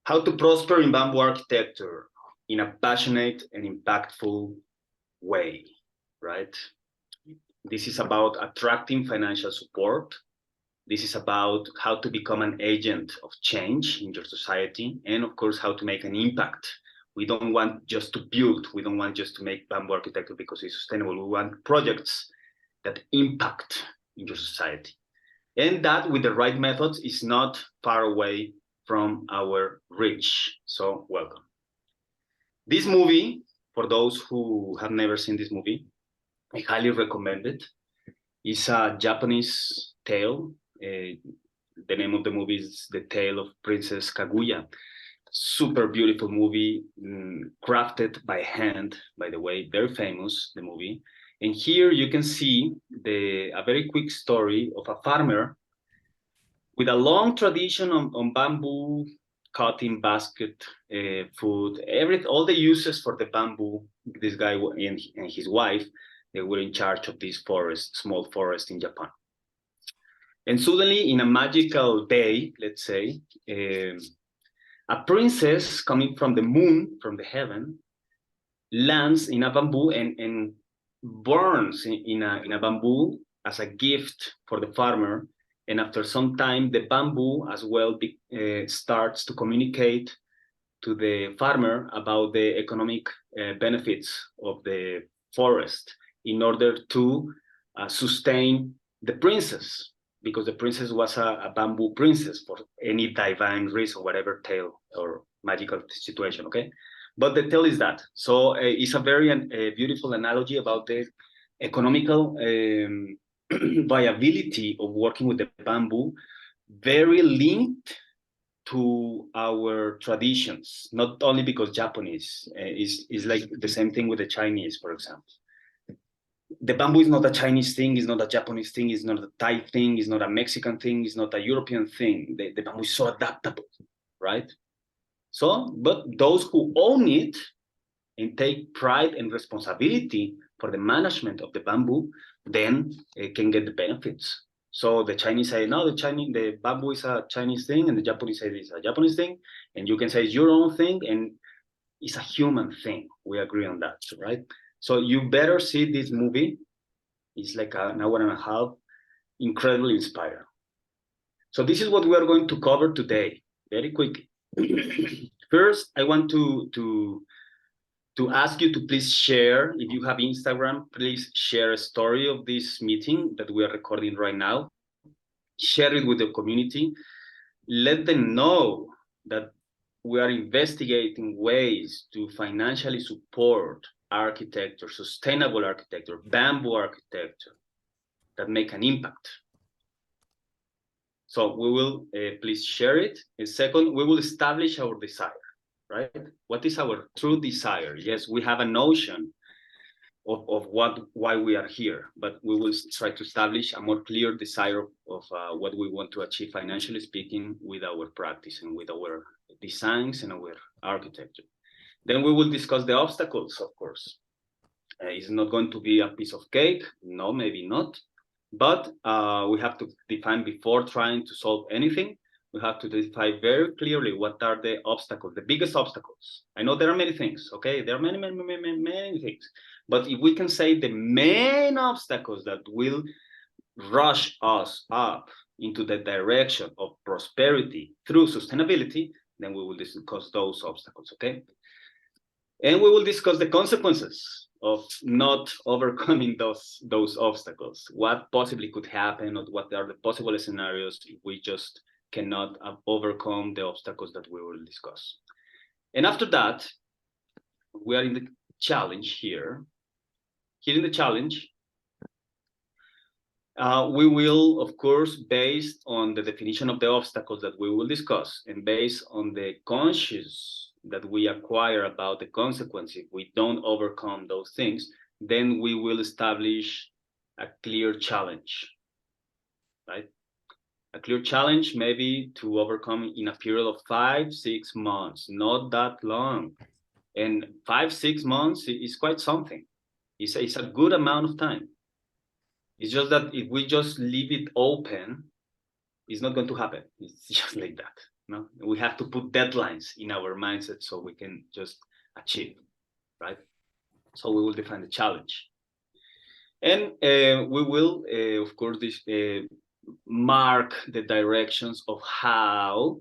How to prosper in bamboo architecture in a passionate and impactful way, right? This is about attracting financial support. This is about how to become an agent of change in your society, and of course, how to make an impact. We don't want just to build, we don't want just to make bamboo architecture because it's sustainable. We want projects that impact in your society. And that with the right methods is not far away from our reach. So welcome. This movie, for those who have never seen this movie, I highly recommend it. It's a Japanese tale. The name of the movie is The Tale of Princess Kaguya. Super beautiful movie, crafted by hand, by the way, very famous, the movie. And here you can see a very quick story of a farmer with a long tradition on bamboo cutting, basket, food, all the uses for the bamboo. This guy and his wife, they were in charge of this forest, small forest in Japan. And suddenly, in a magical day, let's say, a princess coming from the moon, from the heaven, lands in a bamboo and burns in a bamboo as a gift for the farmer. And after some time, the bamboo as well starts to communicate to the farmer about the economic benefits of the forest in order to sustain the princess, because the princess was a bamboo princess for any divine reason, whatever tale or magical situation, okay? But the tale is that. So it's a very beautiful analogy about the economical viability of working with the bamboo, very linked to our traditions, not only because Japanese is like the same thing with the Chinese, for example. The bamboo is not a Chinese thing, it's not a Japanese thing, it's not a Thai thing, it's not a Mexican thing, it's not a European thing. The bamboo is so adaptable, right? So, but those who own it and take pride and responsibility for the management of the bamboo, then can get the benefits. So the Chinese say, no, the bamboo is a Chinese thing, and the Japanese say it's a Japanese thing, and you can say it's your own thing, and it's a human thing. We agree on that, right? So you better see this movie. It's like an hour and a half, incredibly inspiring. So this is what we are going to cover today, very quickly. First, I want to ask you to please share. If you have Instagram, please share a story of this meeting that we are recording right now. Share it with the community. Let them know that we are investigating ways to financially support architecture, sustainable architecture, bamboo architecture that make an impact. So we will please share it. And second, we will establish our desire. Right? What is our true desire? Yes, we have a notion of why we are here, but we will try to establish a more clear desire of what we want to achieve, financially speaking, with our practice and with our designs and our architecture. Then we will discuss the obstacles, of course. It's not going to be a piece of cake. No, maybe not. But we have to define before trying to solve anything. We have to define very clearly what are the obstacles, the biggest obstacles. I know there are many things, okay? There are many, many, many, many, many things. But if we can say the main obstacles that will rush us up into the direction of prosperity through sustainability, then we will discuss those obstacles, okay? And we will discuss the consequences of not overcoming those obstacles. What possibly could happen, or what are the possible scenarios if we just cannot overcome the obstacles that we will discuss. And after that, we are in the challenge here. Here in the challenge, we will, of course, based on the definition of the obstacles that we will discuss, and based on the conscious that we acquire about the consequence if we don't overcome those things, then we will establish a clear challenge, right? A clear challenge maybe to overcome in a period of 5-6 months, not that long. And 5-6 months is quite something. It's a good amount of time. It's just that if we just leave it open, it's not going to happen. It's just like that. No, we have to put deadlines in our mindset so we can just achieve, right? So we will define the challenge. And we will, of course, mark the directions of how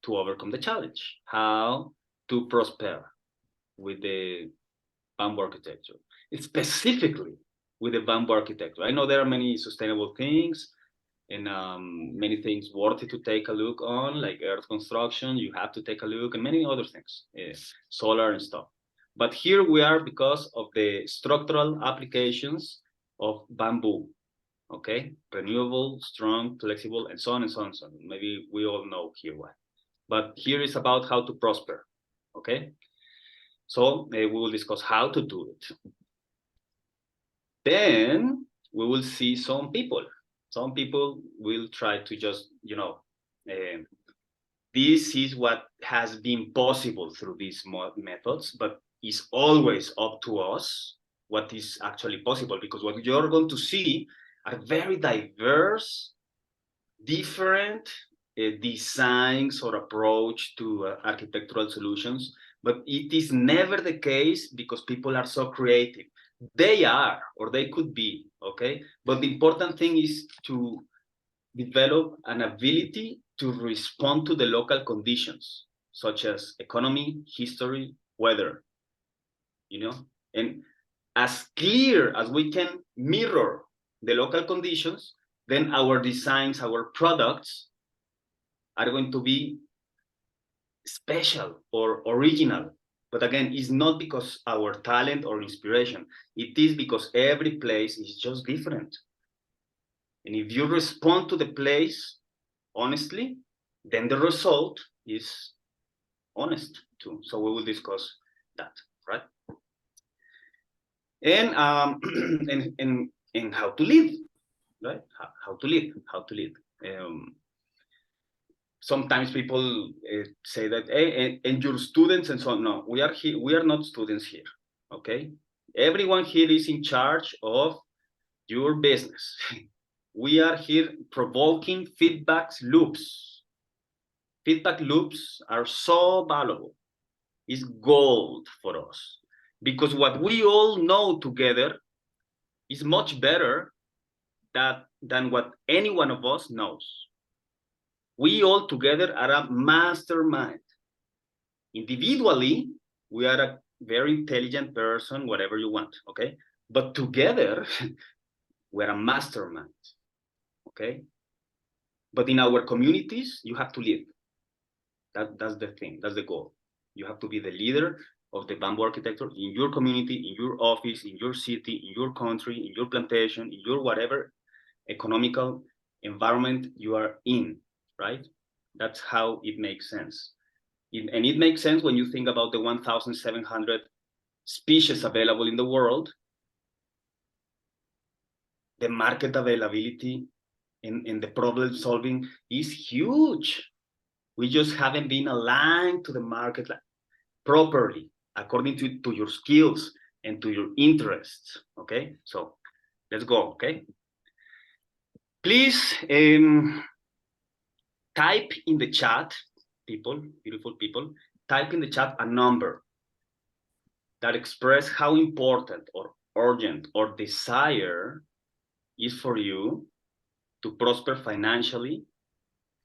to overcome the challenge, how to prosper with the bamboo architecture, specifically with the bamboo architecture. I know there are many sustainable things and many things worthy to take a look on, like earth construction, you have to take a look, and many other things, solar and stuff. But here we are because of the structural applications of bamboo, okay? Renewable, strong, flexible, and so on and so on and so on. Maybe we all know here why. But here is about how to prosper, okay? So we will discuss how to do it. Then we will see some people. Some people will try to just, this is what has been possible through these methods, but it's always up to us what is actually possible, because what you're going to see are very diverse, different designs or approach to architectural solutions, but it is never the case because people are so creative. They are, or they could be, okay? But the important thing is to develop an ability to respond to the local conditions, such as economy, history, weather, and as clear as we can mirror the local conditions, then our designs, our products are going to be special or original. But again, it's not because our talent or inspiration. It is because every place is just different. And if you respond to the place honestly, then the result is honest too. So we will discuss that, right? And and how to lead, right? How to lead, how to lead. Sometimes people say that, hey, and your students and so on. No, we are here. We are not students here. Okay, everyone here is in charge of your business. We are here provoking feedback loops. Feedback loops are so valuable. It's gold for us because what we all know together is much better than what any one of us knows. We all together are a mastermind. Individually, we are a very intelligent person, whatever you want, okay? But together, we're a mastermind, okay? But in our communities, you have to lead. That's the thing, that's the goal. You have to be the leader of the bamboo architecture in your community, in your office, in your city, in your country, in your plantation, in your whatever economical environment you are in, right? That's how it makes sense. And it makes sense when you think about the 1,700 species available in the world, the market availability and the problem solving is huge. We just haven't been aligned to the market properly, according to your skills and to your interests, okay? So let's go, okay? Please type in the chat, people, beautiful people, type in the chat a number that express how important or urgent or desire is for you to prosper financially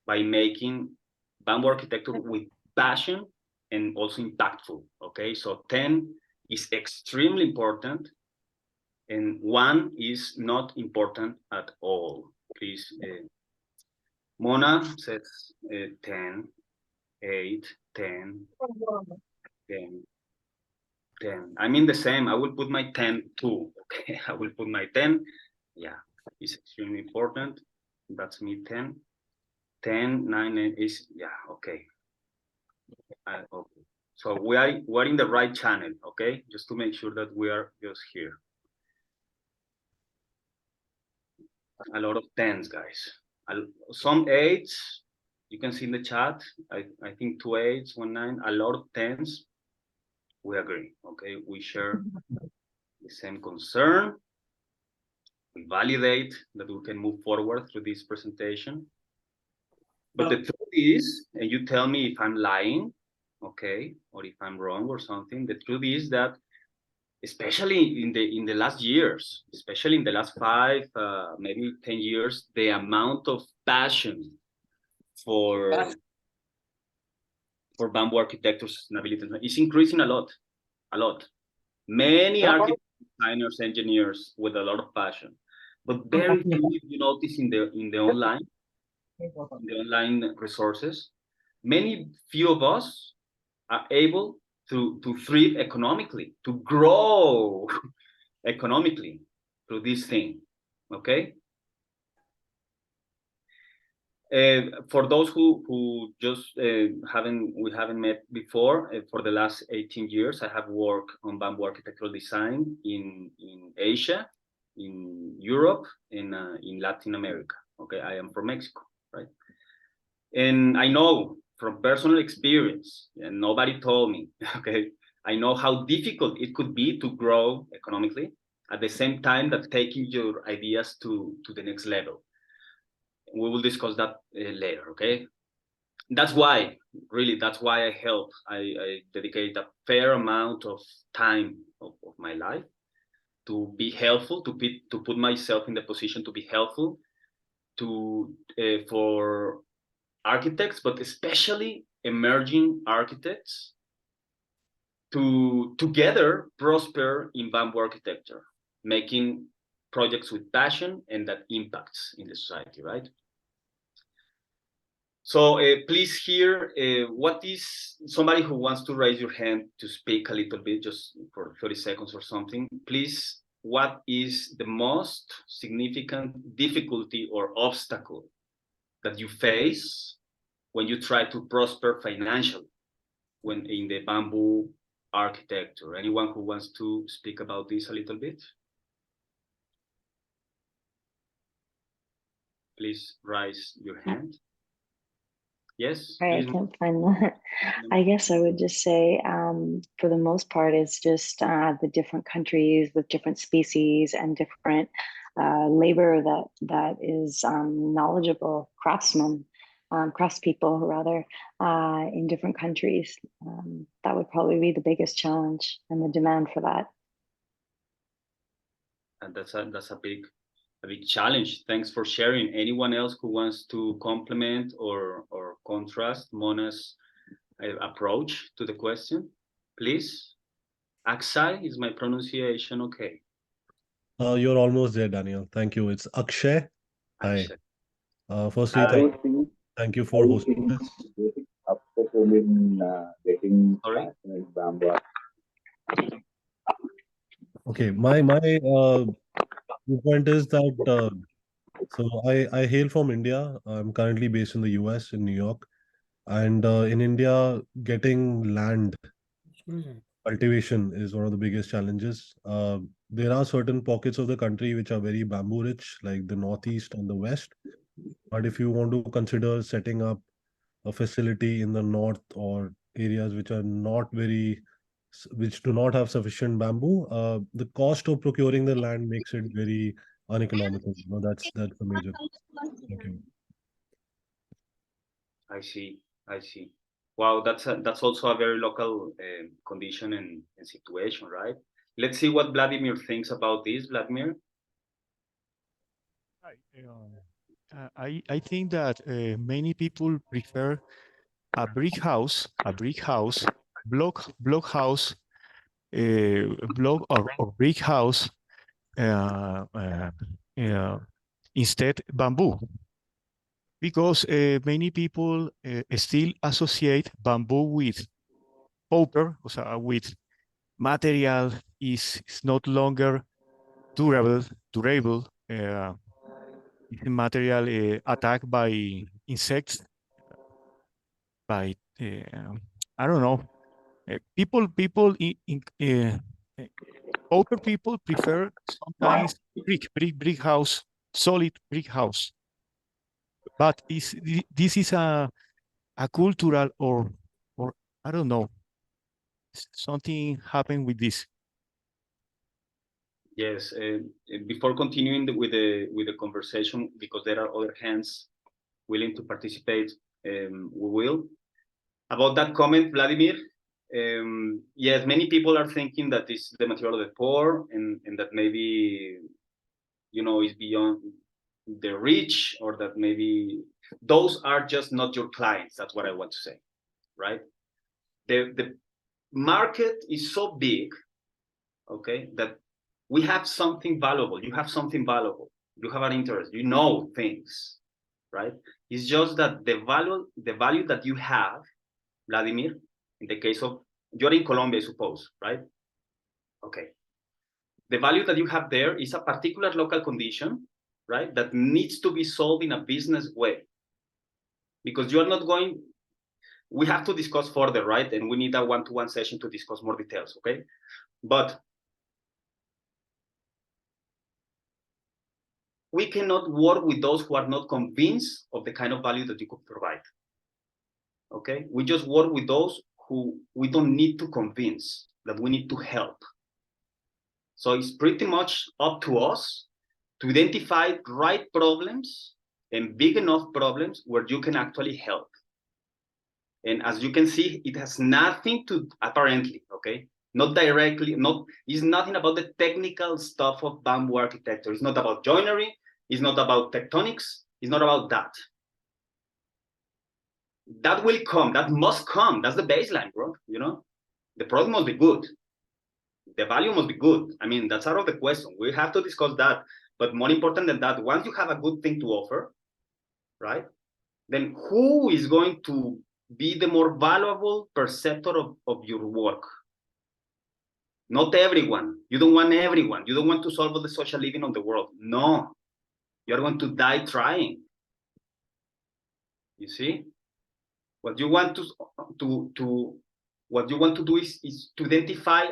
by making bamboo architecture with passion and also impactful, okay? So 10 is extremely important and 1 is not important at all. Please, Mona says 10, 8, 10, 10, 10. I mean the same. I will put my 10 too. Okay, I will put my 10. Yeah, it's extremely important. That's me 10. 10, 9 is, yeah, okay. Okay. So we're in the right channel, okay? Just to make sure that we are just here. A lot of 10s, guys. Some 8s, you can see in the chat. I think 2 8s, 1 9, a lot of 10s. We agree, okay? We share the same concern. We validate that we can move forward through this presentation. But the truth is, and you tell me if I'm lying, okay, or if I'm wrong or something. The truth is that, especially in the last years, especially in the last 5, maybe 10 years, the amount of passion for bamboo architecture sustainability is increasing a lot, a lot. Many architects, designers, engineers with a lot of passion, but very few you notice in the online resources. Many few of us are able to thrive economically, to grow economically through this thing. Okay. For those who just we haven't met before, for the last 18 years, I have worked on bamboo architectural design in Asia, in Europe, in Latin America. Okay, I am from Mexico, right? And I know from personal experience, and nobody told me, okay, I know how difficult it could be to grow economically at the same time that taking your ideas to the next level. We will discuss that later, okay? That's why, really, that's why I dedicate a fair amount of time of my life to be helpful, to put myself in the position to be helpful to for architects, but especially emerging architects, to together prosper in bamboo architecture, making projects with passion and that impacts in the society, right? So please here, what is somebody who wants to raise your hand to speak a little bit, just for 30 seconds or something, please, what is the most significant difficulty or obstacle that you face when you try to prosper financially when in the bamboo architecture? Anyone who wants to speak about this a little bit? Please raise your hand. Yes. I can't find that. I guess I would just say, for the most part, it's just the different countries with different species and different labor that is knowledgeable craftsmen, craftspeople rather, in different countries. That would probably be the biggest challenge and the demand for that. And that's a big challenge. Thanks for sharing. Anyone else who wants to complement or contrast Mona's approach to the question, please? Akshay, is my pronunciation okay? You're almost there, Daniel. Thank you. It's Akshay. Hi. Akshay. Firstly, thank you for hosting this. Sorry? Okay, my point is that so I hail from India. I'm currently based in the US in New York, and in India, getting land cultivation is one of the biggest challenges. There are certain pockets of the country which are very bamboo rich, like the northeast and the west. But if you want to consider setting up a facility in the north or areas which are not very, which do not have sufficient bamboo, the cost of procuring the land makes it very uneconomical. No, that's a major. Thank you. I see. I see. Wow, that's also a very local condition and situation, right? Let's see what Vladimir thinks about this. Vladimir? I think that many people prefer a brick house, block house, block or brick house, uh, uh, instead bamboo, because many people still associate bamboo with paper, with material is not longer durable. Material attacked by insects, by I don't know. People older people prefer sometimes brick house, solid brick house. But this is a cultural or I don't know, something happened with this. Yes. Before continuing with the conversation, because there are other hands, willing to participate, we will. About that comment, Vladimir, yes, many people are thinking that this is the material of the poor, and that maybe, you know, is beyond the reach, or that maybe those are just not your clients. That's what I want to say, right? The market is so big, okay, that we have something valuable. You have something valuable. You have an interest. You know things, right? It's just that the value that you have, Vladimir, in the case of, you're in Colombia, I suppose, right? Okay. The value that you have there is a particular local condition, right, that needs to be solved in a business way. Because you are not going, we have to discuss further, right? And we need a one-to-one session to discuss more details, okay? But we cannot work with those who are not convinced of the kind of value that you could provide, okay? We just work with those who we don't need to convince, that we need to help. So it's pretty much up to us to identify right problems and big enough problems where you can actually help. And as you can see, it has nothing to, apparently, okay, not directly, it's nothing about the technical stuff of bamboo architecture. It's not about joinery, it's not about tectonics, it's not about that. That will come, that must come, that's the baseline, bro, you know? The product must be good. The value must be good. I mean, that's out of the question. We have to discuss that. But more important than that, once you have a good thing to offer, right, then who is going to be the more valuable perceptor of your work? Not everyone. You don't want everyone. You don't want to solve all the social living of the world. No, you're going to die trying. You see, what you want what you want to do is to identify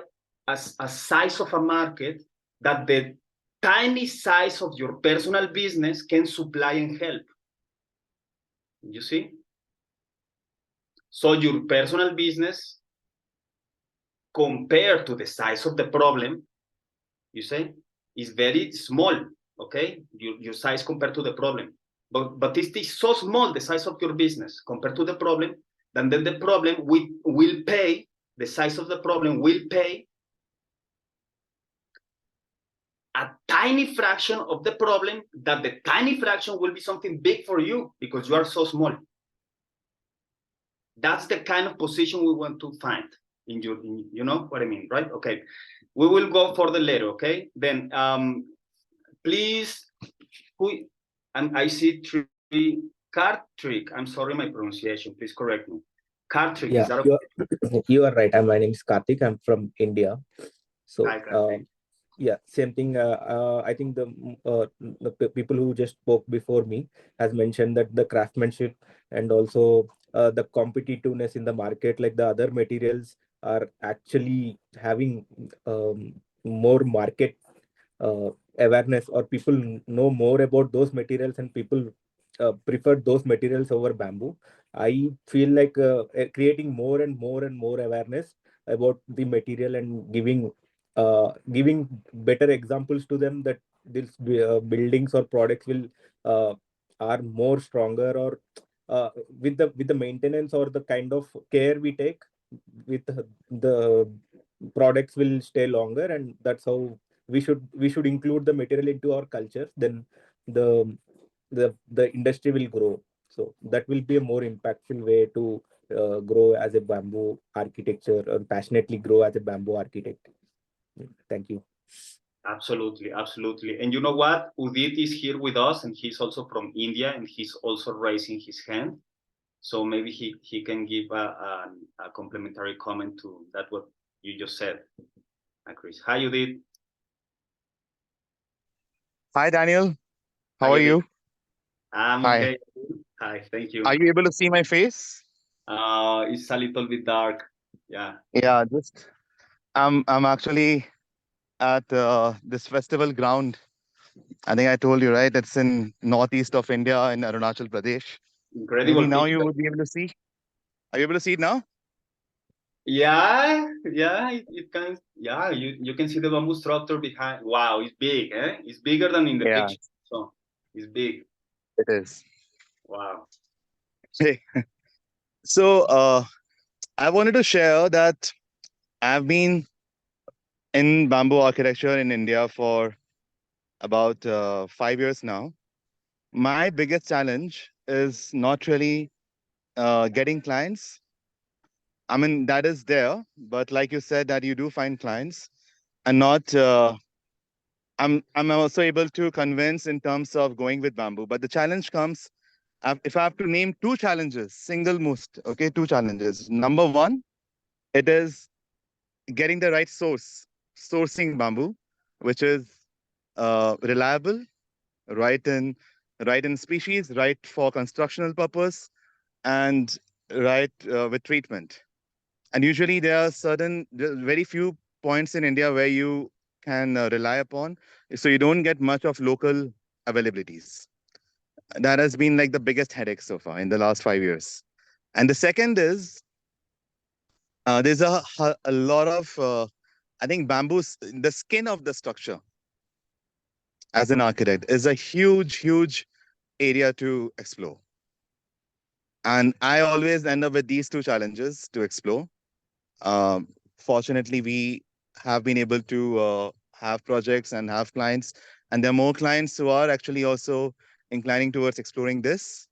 as a size of a market that the tiny size of your personal business can supply and help. You see? So your personal business, compared to the size of the problem, you say, is very small, okay? Your size compared to the problem. But it is so small, the size of your business, compared to the problem, that then the problem will pay, the size of the problem will pay a tiny fraction of the problem, that the tiny fraction will be something big for you because you are so small. That's the kind of position we want to find in your, you know what I mean, right? Okay, we will go for the later, okay? Then please, I see three, Kartrick, I'm sorry my pronunciation, please correct me. Kartrick, Yeah, is that okay? you are right. My name is Karthik. I'm from India. So Hi, Karthik. yeah, same thing. I think the people who just spoke before me has mentioned that the craftsmanship and also the competitiveness in the market, like the other materials, are actually having more market awareness, or people know more about those materials, and people prefer those materials over bamboo. I feel like creating more and more and more awareness about the material, and giving better examples to them, that these buildings or products will are more stronger, or with the maintenance or the kind of care we take with the products will stay longer. And that's how we should include the material into our culture. Then the industry will grow. So that will be a more impactful way to grow as a bamboo architecture, or passionately grow as a bamboo architect. Thank you. Absolutely, absolutely. And you know what? Udit is here with us, and he's also from India, and he's also raising his hand. So maybe he can give a complimentary comment to that what you just said, Chris. Hi, Udit. Hi, Daniel. How Hi, are Udit. you? I'm Hi. okay. Hi, thank you. Are you able to see my face? It's a little bit dark. Yeah. Yeah, just I'm actually at this festival ground. I think I told you, right? It's in northeast of India in Arunachal Pradesh. Incredible Maybe now you picture. would be able to see. Are you able to see it now? Yeah, it can. Yeah, you can see the bamboo structure behind. Wow, it's big, eh? It's bigger than in the Yeah, picture. So it's big. it is. Wow. Hey. So I wanted to share that I've been in bamboo architecture in India for about 5 years now. My biggest challenge is not really getting clients. I mean, that is there, but like you said, that you do find clients, and not. I'm also able to convince in terms of going with bamboo. But the challenge comes if I have to name two challenges, single most. Okay, two challenges. Number one, it is getting the right sourcing bamboo, which is reliable, right in right in species, right for constructional purpose, and right with treatment. And usually there are very few points in India where you can rely upon, so you don't get much of local availabilities. That has been like the biggest headache so far in the last 5 years. And the second is there's a lot of I think the skin of the structure as an architect is a huge area to explore. And I always end up with these two challenges to explore. Fortunately, we have been able to have projects and have clients, and there are more clients who are actually also inclining towards exploring this.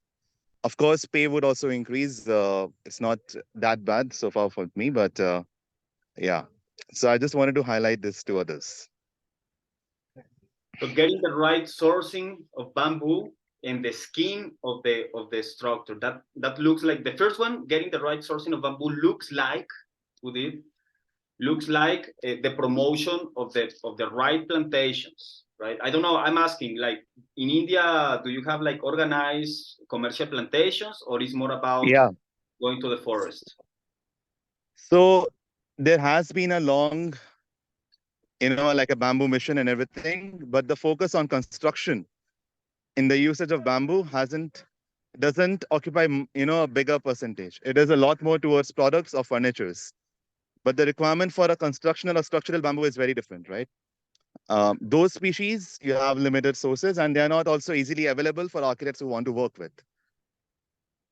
Of course, pay would also increase. It's not that bad so far for me, but yeah. So I just wanted to highlight this to others. So getting the right sourcing of bamboo and the skin of the structure. That looks like the first one. Getting the right sourcing of bamboo looks like the promotion of the right plantations, right? I don't know. I'm asking, like, in India, do you have like organized commercial plantations, or is more about Yeah. going to the forest? So there has been a long, like a bamboo mission and everything, but the focus on construction in the usage of bamboo doesn't occupy, a bigger percentage. It is a lot more towards products or furnitures. But the requirement for a constructional or structural bamboo is very different, right? Those species, you have limited sources, and they're not also easily available for architects who want to work with.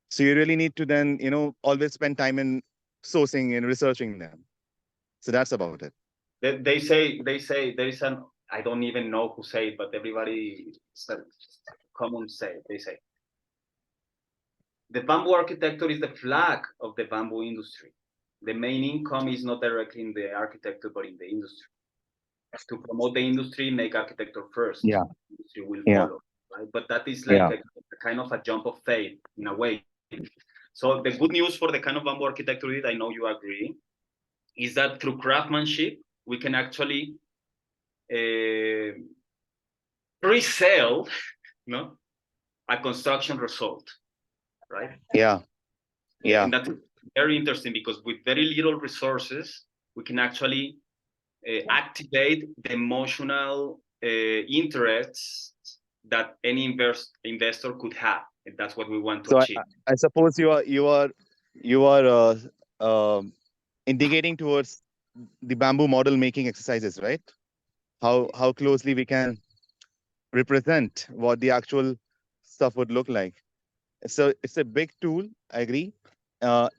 So you really need to then, always spend time in sourcing and researching them. So that's about it. They say there is an, I don't even know who say it, but everybody common say, they say the bamboo architecture is the flag of the bamboo industry. The main income is not directly in the architecture, but in the industry. To promote the industry, make architecture first. Yeah. The industry will Yeah. follow, right? But that is like a kind of a jump of faith in a way. So the good news for the kind of bamboo architecture, I know you agree, is that through craftsmanship, we can actually pre-sell, a construction result, right? Yeah. Yeah. And that's very interesting because with very little resources, we can actually activate the emotional interests that any investor could have, and that's what we want to achieve. I suppose you are indicating towards the bamboo model making exercises, right? How closely we can represent what the actual stuff would look like. So it's a big tool. I agree.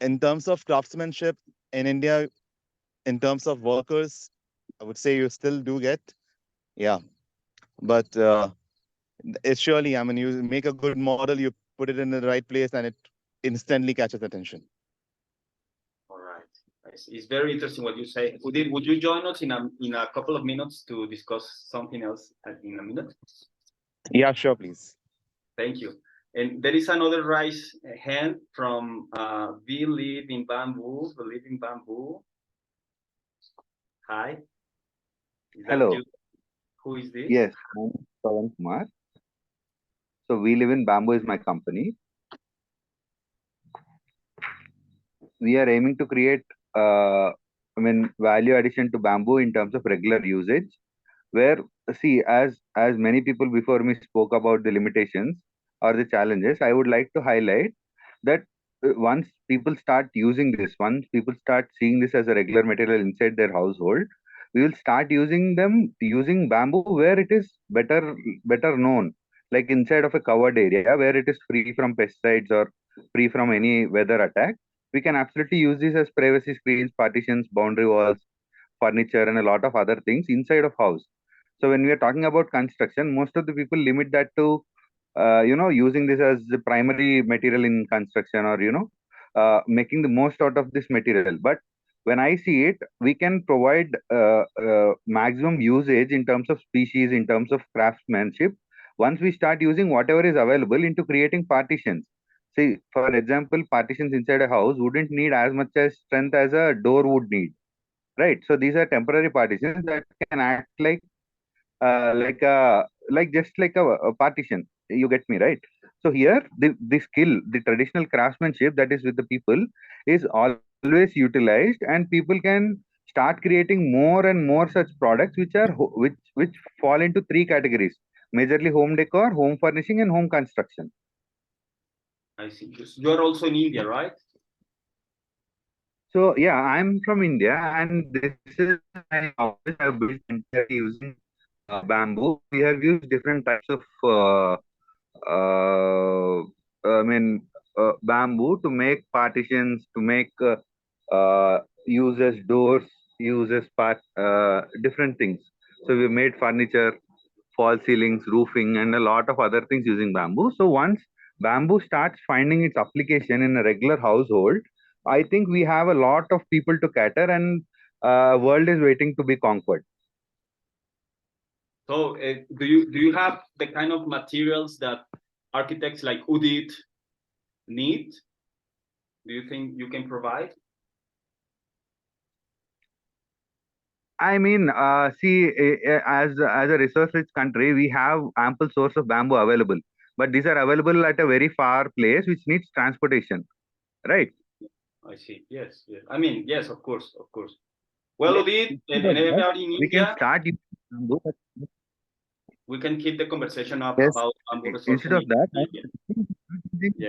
In terms of craftsmanship in India, in terms of workers, I would say you still do get, yeah. But it's surely, I mean, you make a good model, you put it in the right place, and it instantly catches attention. All right. It's very interesting what you say. Would you join us in a couple of minutes to discuss something else in a minute? Yeah, sure, please. Thank you. And there is another raised hand from Believe in Bamboo. Hi. Hello. You? Who is this? Yes, I'm Pawan Kumar. So We Live in Bamboo is my company. We are aiming to create, value addition to bamboo in terms of regular usage. Where, see, as many people before me spoke about the limitations or the challenges, I would like to highlight that once people start using this, once people start seeing this as a regular material inside their household, we will start using bamboo where it is better known. like inside of a covered area where it is free from pesticides or free from any weather attack. We can absolutely use this as privacy screens, partitions, boundary walls, furniture, and a lot of other things inside of house. So when we are talking about construction, most of the people limit that to using this as the primary material in construction, or making the most out of this material. But when I see it, we can provide maximum usage in terms of species, in terms of craftsmanship, once we start using whatever is available into creating partitions. See, for example, partitions inside a house wouldn't need as much as strength as a door would need, right? So these are temporary partitions that can act like just like a partition. You get me, right? So here the skill, the traditional craftsmanship that is with the people is always utilized, and people can start creating more and more such products which are which fall into three categories: majorly home decor, home furnishing, and home construction. I see. You're also in India, right? So yeah, I'm from India, and this is my office I've built entirely using bamboo. We have used different types of uh, bamboo to make partitions, to make uses doors, uses different things. So we made furniture, fall ceilings, roofing, and a lot of other things using bamboo. So once bamboo starts finding its application in a regular household, I think we have a lot of people to cater, and world is waiting to be conquered. So do you have the kind of materials that architects like Udit need? Do you think you can provide? I mean, see, as a resource-rich country, we have ample source of bamboo available, but these are available at a very far place, which needs transportation, right? I see. Yes, yes. I mean, yes, of course, of course. Well, Udit, and everybody in We can India, start using bamboo. we can keep the conversation up Yes. about bamboo resources. Instead of that,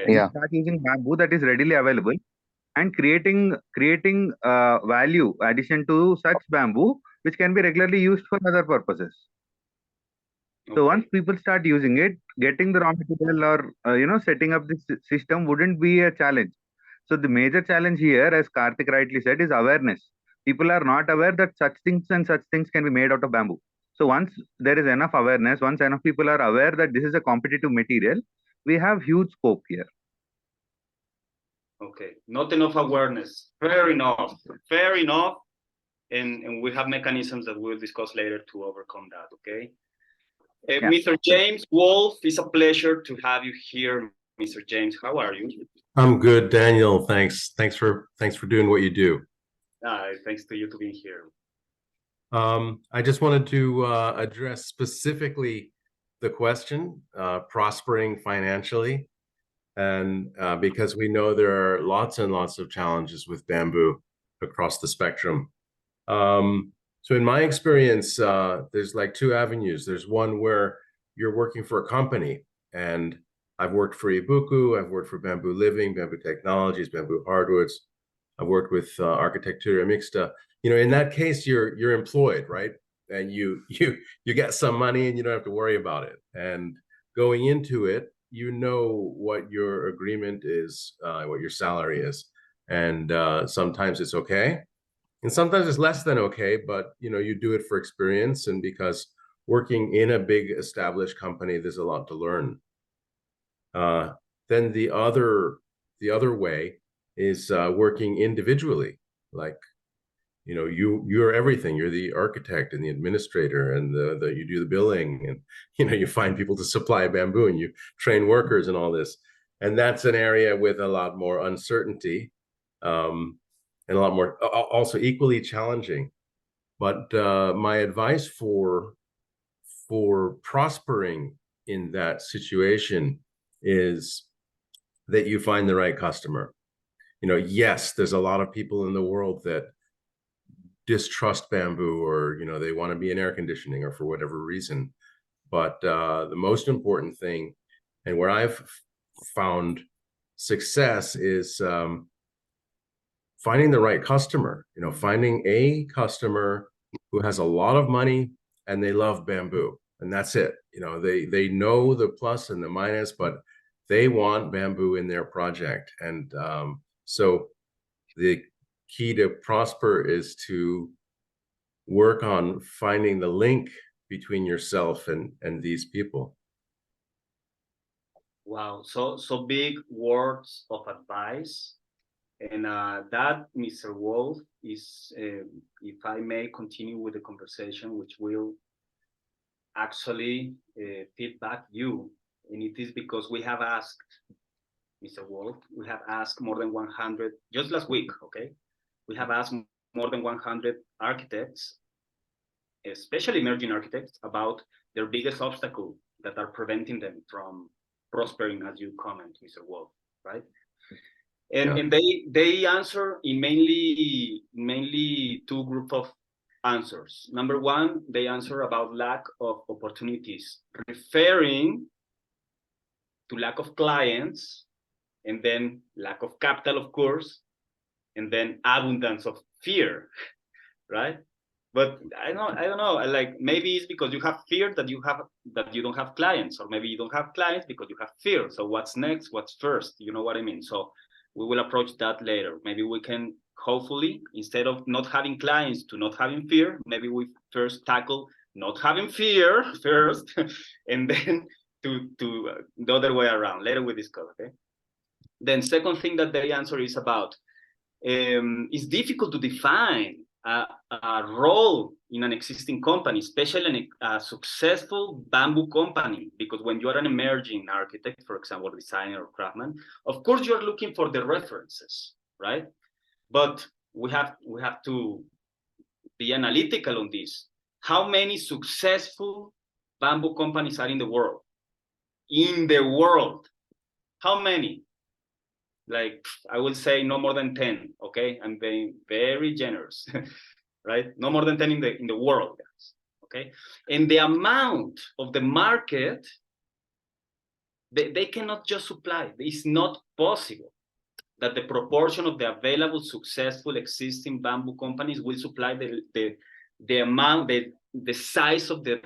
Yeah. start using bamboo that is readily available, and creating value addition to such bamboo, which can be regularly used for other purposes. So once people start using it, getting the raw material, or setting up this system wouldn't be a challenge. So the major challenge here, as Karthik rightly said, is awareness. People are not aware that such things and such things can be made out of bamboo. So once there is enough awareness, once enough people are aware that this is a competitive material, we have huge scope here. Okay, not enough awareness. Fair enough. Fair enough. And we have mechanisms that we'll discuss later to overcome that. Okay. Yeah. Mr. James Wolf, it's a pleasure to have you here, Mr. James. How are you? I'm good, Daniel. Thanks for doing what you do. Thanks to you to being here. I just wanted to address specifically the question, prospering financially, and because we know there are lots and lots of challenges with bamboo across the spectrum. So in my experience, there's like two avenues. There's one where you're working for a company, and I've worked for Ibuku, I've worked for Bamboo Living, Bamboo Technologies, Bamboo Hardwoods. I've worked with Arquitectura Mixta. In that case, you're employed, right? And you get some money, and you don't have to worry about it. And going into it, you know what your agreement is, what your salary is, and sometimes it's okay, and sometimes it's less than okay. But you do it for experience, and because working in a big established company, there's a lot to learn. Then the other way is working individually, like you're everything. You're the architect and the administrator, and you do the billing, and you find people to supply bamboo, and you train workers and all this. And that's an area with a lot more uncertainty, and a lot more also equally challenging. But my advice for prospering in that situation is that you find the right customer. Yes, there's a lot of people in the world that distrust bamboo, or they want to be in air conditioning, or for whatever reason. But the most important thing, and where I've found success, is finding the right customer. Finding a customer who has a lot of money and they love bamboo. and that's it. You know, they know the plus and the minus, but they want bamboo in their project. And so the key to prosper is to work on finding the link between yourself and these people. Wow, so big words of advice. And that, Mr. Wolf, is, if I may continue with the conversation, which will actually feedback you. And it is because we have asked, Mr. Wolf, we have asked more than 100, just last week, okay? We have asked more than 100 architects, especially emerging architects, about their biggest obstacle that are preventing them from prospering, as you comment, Mr. Wolf, right? And they answer in mainly two groups of answers. Number one, they answer about lack of opportunities, referring to lack of clients, and then lack of capital, of course, and then abundance of fear, right? But I don't know. Like, maybe it's because you have fear that you don't have clients, or maybe you don't have clients because you have fear. So what's next? What's first? You know what I mean? So we will approach that later. Maybe we can, hopefully, instead of not having clients to not having fear, maybe we first tackle not having fear first, and then to the other way around. Later we discuss, okay? Then second thing that they answer is about, it's difficult to define a role in an existing company, especially a successful bamboo company, because when you are an emerging architect, for example, designer or craftsman, of course you are looking for the references, right? But we have to be analytical on this. How many successful bamboo companies are in the world? In the world, how many? Like, I will say no more than 10, okay? I'm being very generous, right? No more than 10 in the world, guys, okay? And the amount of the market, they cannot just supply. It's not possible that the proportion of the available successful existing bamboo companies will supply the amount, the size of the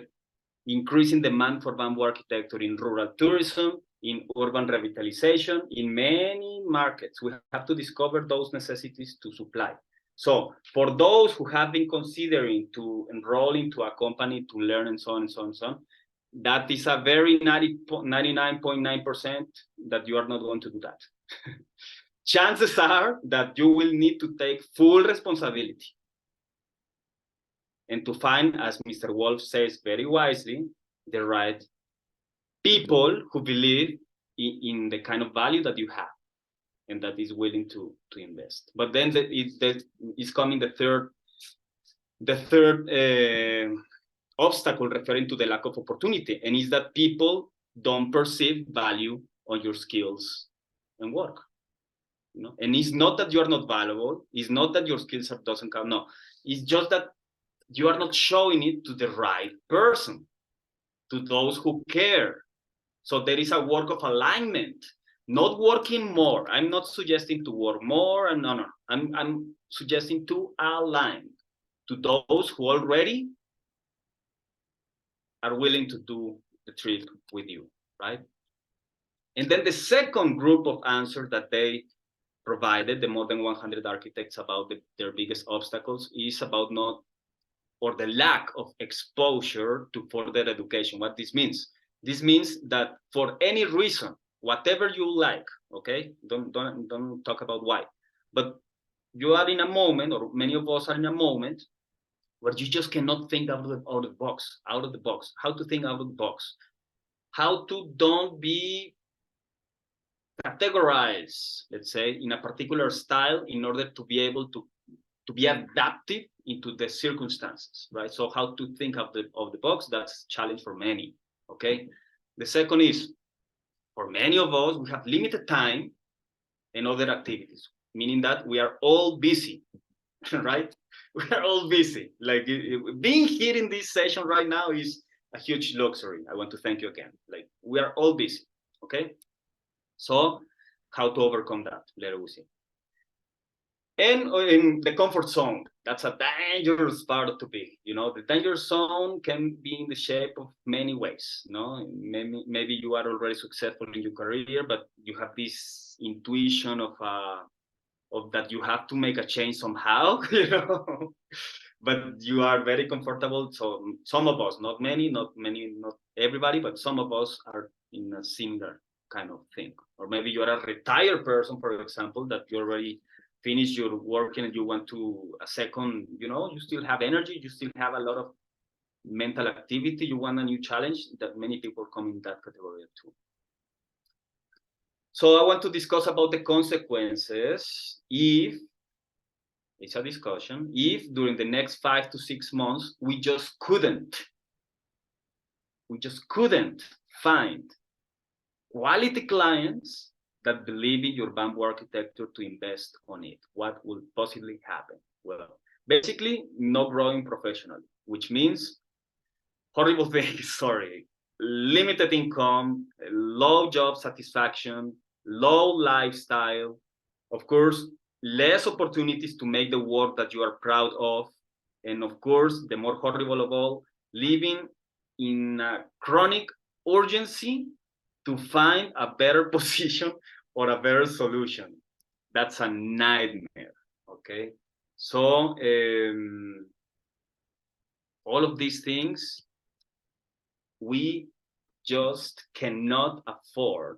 increasing demand for bamboo architecture in rural tourism, in urban revitalization, in many markets. We have to discover those necessities to supply. So for those who have been considering to enroll into a company to learn and so on and so on and so on, that is a very 99.9% that you are not going to do that. Chances are that you will need to take full responsibility and to find, as Mr. Wolf says very wisely, the right people who believe in the kind of value that you have and that is willing to invest. But then is coming the third obstacle, referring to the lack of opportunity, and is that people don't perceive value on your skills and work. You know? And it's not that you are not valuable, it's not that your skills doesn't count, no. It's just that you are not showing it to the right person, to those who care. So there is a work of alignment, not working more. I'm not suggesting to work more, and no. I'm suggesting to align to those who already are willing to do the trip with you, right? And then the second group of answers that they provided, the more than 100 architects, about their biggest obstacles, is about the lack of exposure to further education. What this means? This means that for any reason, whatever you like, okay, don't talk about why, but you are in a moment, or many of us are in a moment, where you just cannot think out of the box. How to think out of the box? How to don't be categorized, let's say, in a particular style in order to be able to be adaptive into the circumstances, right? So how to think of the box, that's a challenge for many, okay? The second is, for many of us, we have limited time and other activities, meaning that we are all busy, right? We are all busy. Like, being here in this session right now is a huge luxury. I want to thank you again. Like, we are all busy, okay? So how to overcome that? Later we see. And in the comfort zone, that's a dangerous part to be. You know, the danger zone can be in the shape of many ways. You know, maybe you are already successful in your career, but you have this intuition of that you have to make a change somehow. You know, but you are very comfortable. So some of us, not many, not everybody, but some of us are in a similar kind of thing. Or maybe you are a retired person, for example, that you already finished your working and you want to a second, you know, you still have energy, you still have a lot of mental activity, you want a new challenge. That many people come in that category too. So I want to discuss about the consequences if it's a discussion, if during the next 5 to 6 months we just couldn't find quality clients that believe in your Bamboo architecture to invest on it. What will possibly happen? Well, basically, no growing professionally, which means horrible things, sorry. Limited income, low job satisfaction, low lifestyle, of course, less opportunities to make the work that you are proud of, and of course, the more horrible of all, living in a chronic urgency to find a better position or a better solution. That's a nightmare, okay? So all of these things, we just cannot afford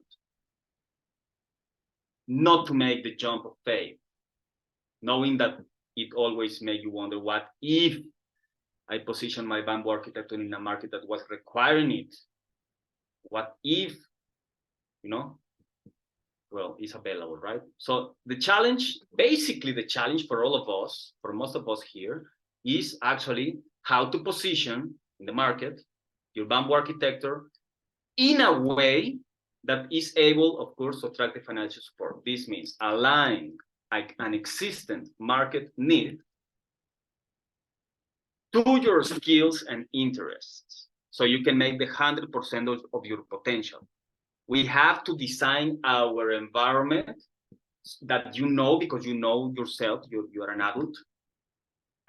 not to make the jump of faith, knowing that it always makes you wonder, what if I position my Bamboo architecture in a market that was requiring it? What if, you know, well, it's available, right? So the challenge, basically the challenge for all of us, for most of us here, is actually how to position in the market your Bamboo architecture in a way that is able, of course, to attract the financial support. This means align an existing market need to your skills and interests, so you can make the 100% of your potential. We have to design our environment that you know, because you know yourself, you are an adult,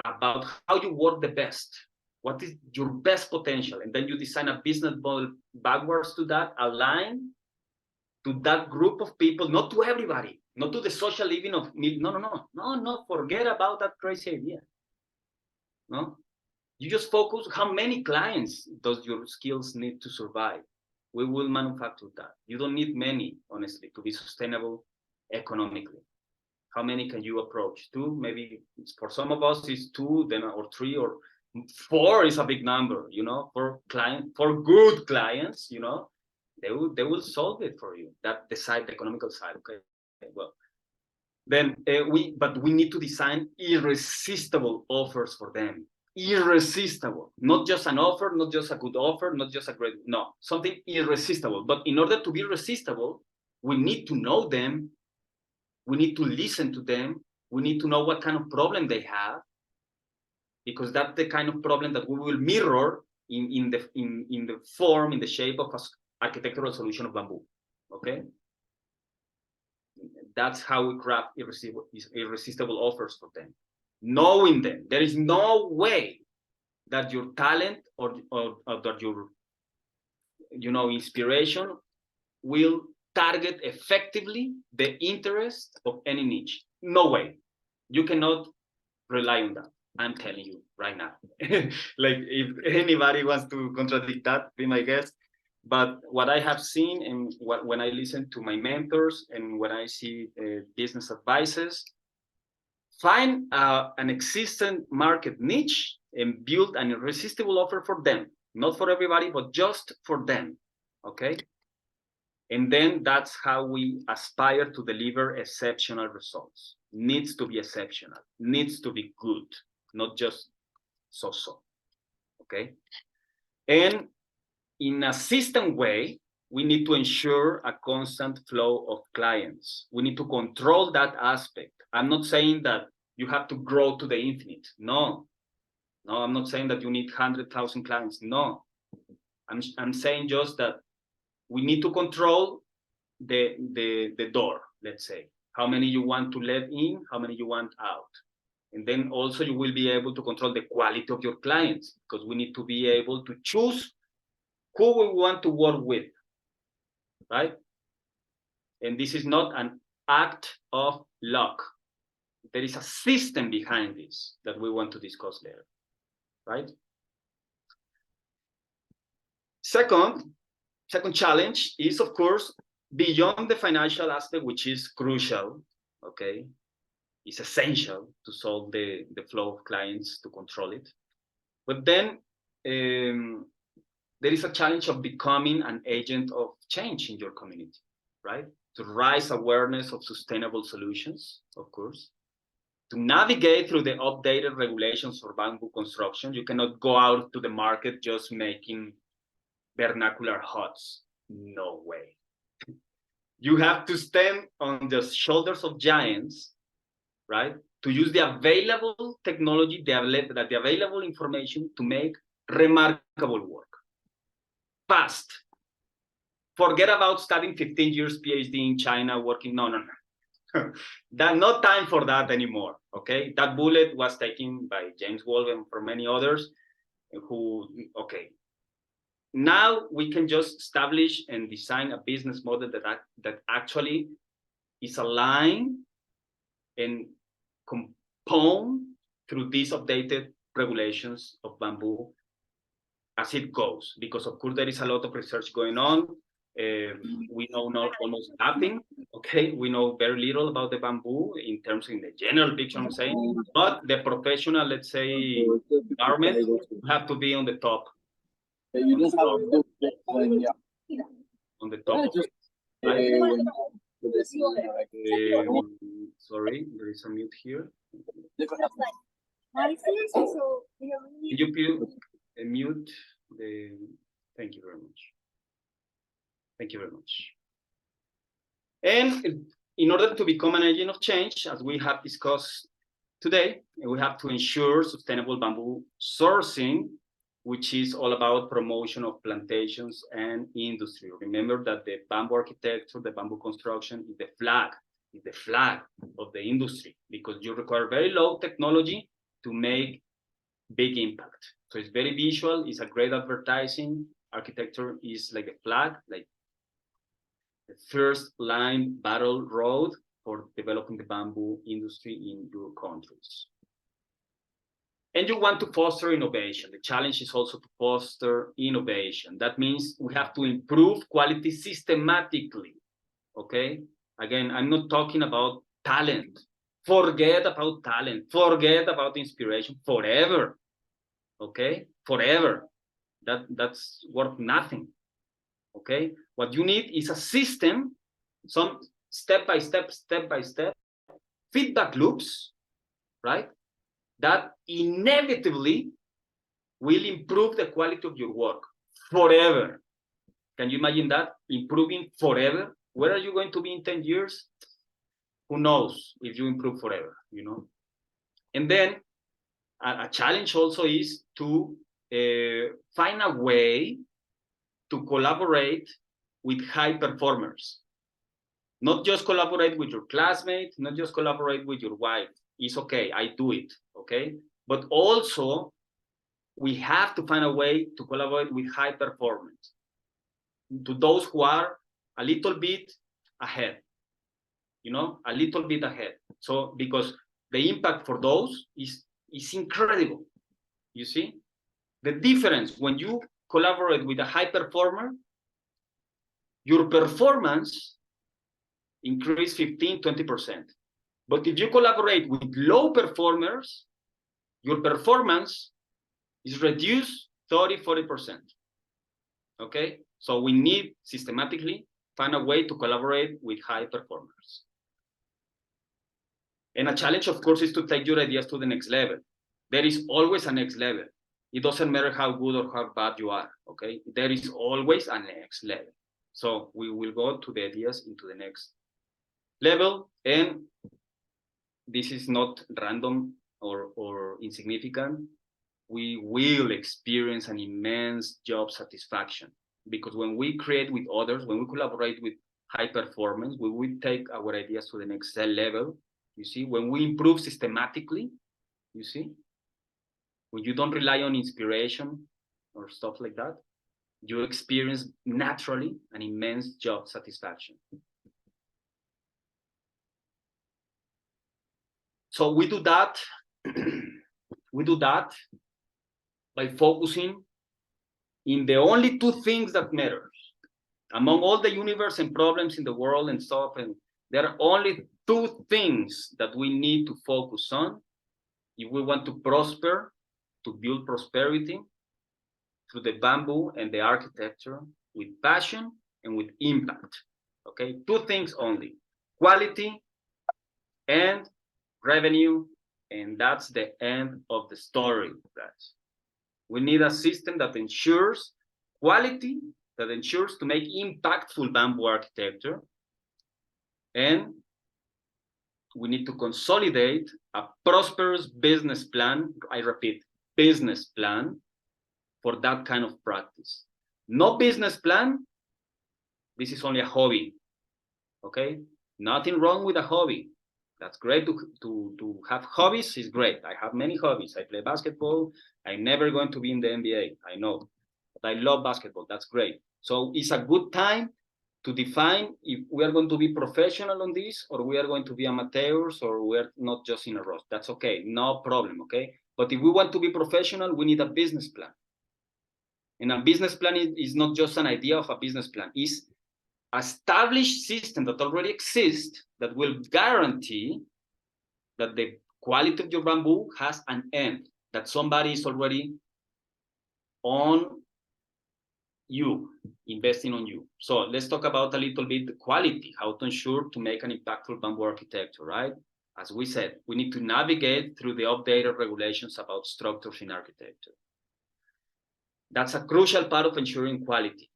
about how you work the best. What is your best potential? And then you design a business model backwards to that, align to that group of people, not to everybody, not to the social living of me. No, forget about that crazy idea. No, you just focus how many clients does your skills need to survive. We will manufacture that. You don't need many, honestly, to be sustainable economically. How many can you approach? 2, maybe for some of us it's 2, then or 3 or 4 is a big number, you know, for good clients, you know, they will solve it for you. That the economical side, okay? Well, then we need to design irresistible offers for them. Irresistible, not just an offer, not just a good offer, not just a great, no, something irresistible. But in order to be irresistible, we need to know them, we need to listen to them, we need to know what kind of problem they have, because that's the kind of problem that we will mirror in the form, in the shape of an architectural solution of Bamboo. Okay, that's how we craft irresistible offers for them. Knowing them, there is no way that your talent or that your, you know, inspiration will target effectively the interest of any niche. No way. You cannot rely on that. I'm telling you right now. Like, if anybody wants to contradict that, be my guest. But what I have seen, and when I listen to my mentors and when I see business advices, find an existing market niche and build an irresistible offer for them. Not for everybody, but just for them, okay? And then that's how we aspire to deliver exceptional results. Needs to be exceptional, needs to be good, not just so-so, okay? And in a system way, we need to ensure a constant flow of clients. We need to control that aspect. I'm not saying that you have to grow to the infinite. No, I'm not saying that you need 100,000 clients. No, I'm saying just that we need to control the door, let's say. how many you want to let in, how many you want out. And then also you will be able to control the quality of your clients, because we need to be able to choose who we want to work with, right? And this is not an act of luck. There is a system behind this that we want to discuss later, right? Second challenge is, of course, beyond the financial aspect, which is crucial, okay? It's essential to solve the flow of clients, to control it. But then there is a challenge of becoming an agent of change in your community, right? To raise awareness of sustainable solutions, of course. To navigate through the updated regulations for bamboo construction. You cannot go out to the market just making vernacular huts. No way. You have to stand on the shoulders of giants, right? To use the available technology, the available information to make remarkable work. Fast. Forget about studying 15 years PhD in China, working, no. No time for that anymore, okay? That bullet was taken by James Wolfe and for many others who, okay. Now we can just establish and design a business model that actually is aligned and compound through these updated regulations of bamboo as it goes, because of course there is a lot of research going on. We know almost nothing, okay? We know very little about the bamboo in terms of the general picture, I'm saying, but the professional, let's say, garment have to be on the top. On the top of it. Sorry, there is a mute here. Can you mute the, thank you very much. Thank you very much. And in order to become an agent of change, as we have discussed today, we have to ensure sustainable bamboo sourcing, which is all about promotion of plantations and industry. Remember that the bamboo architecture, the bamboo construction is the flag of the industry, because you require very low technology to make big impact. So it's very visual, it's a great advertising. Architecture is like a flag, like the first line battle road for developing the bamboo industry in your countries. And you want to foster innovation. The challenge is also to foster innovation. That means we have to improve quality systematically, okay? Again, I'm not talking about talent. Forget about talent. Forget about inspiration forever, okay? Forever. That's worth nothing, okay? What you need is a system, some step-by-step feedback loops, right? That inevitably will improve the quality of your work forever. Can you imagine that? Improving forever? Where are you going to be in 10 years? Who knows if you improve forever, you know? And then a challenge also is to find a way to collaborate with high performers. Not just collaborate with your classmates, not just collaborate with your wife. It's okay, I do it, okay? But also, we have to find a way to collaborate with high performance, to those who are a little bit ahead, you know, a little bit ahead. So, because the impact for those is incredible, you see? The difference when you collaborate with a high performer, your performance increase 15, 20%. But if you collaborate with low performers, your performance is reduced 30, 40%. Okay? So we need systematically find a way to collaborate with high performers. And a challenge, of course, is to take your ideas to the next level. There is always a next level. It doesn't matter how good or how bad you are, okay? There is always a next level. So we will go to the ideas into the next level, and this is not random or insignificant. We will experience an immense job satisfaction, because when we create with others, when we collaborate with high performance, when we take our ideas to the next level, you see, when we improve systematically, you see, when you don't rely on inspiration or stuff like that, you experience naturally an immense job satisfaction. So we do that, by focusing in the only two things that matter. Among all the universe and problems in the world and stuff, and there are only two things that we need to focus on if we want to prosper, to build prosperity through the bamboo and the architecture with passion and with impact. Okay, two things only: quality and revenue, and that's the end of the story, guys. We need a system that ensures quality, that ensures to make impactful bamboo architecture, and we need to consolidate a prosperous business plan. I repeat, business plan for that kind of practice. No business plan, this is only a hobby, okay? Nothing wrong with a hobby. That's great to have hobbies, is great. I have many hobbies. I play basketball. I'm never going to be in the NBA, I know. But I love basketball, that's great. So it's a good time to define if we are going to be professional on this, or we are going to be amateurs, or we're not just in a rush. That's okay, no problem, okay? But if we want to be professional, we need a business plan. And a business plan is not just an idea of a business plan. It's an established system that already exists that will guarantee that the quality of your bamboo has an end, that somebody is already on you, investing on you. So let's talk about a little bit the quality, how to ensure to make an impactful bamboo architecture, right? As we said, we need to navigate through the updated regulations about structures in architecture. That's a crucial part of ensuring quality.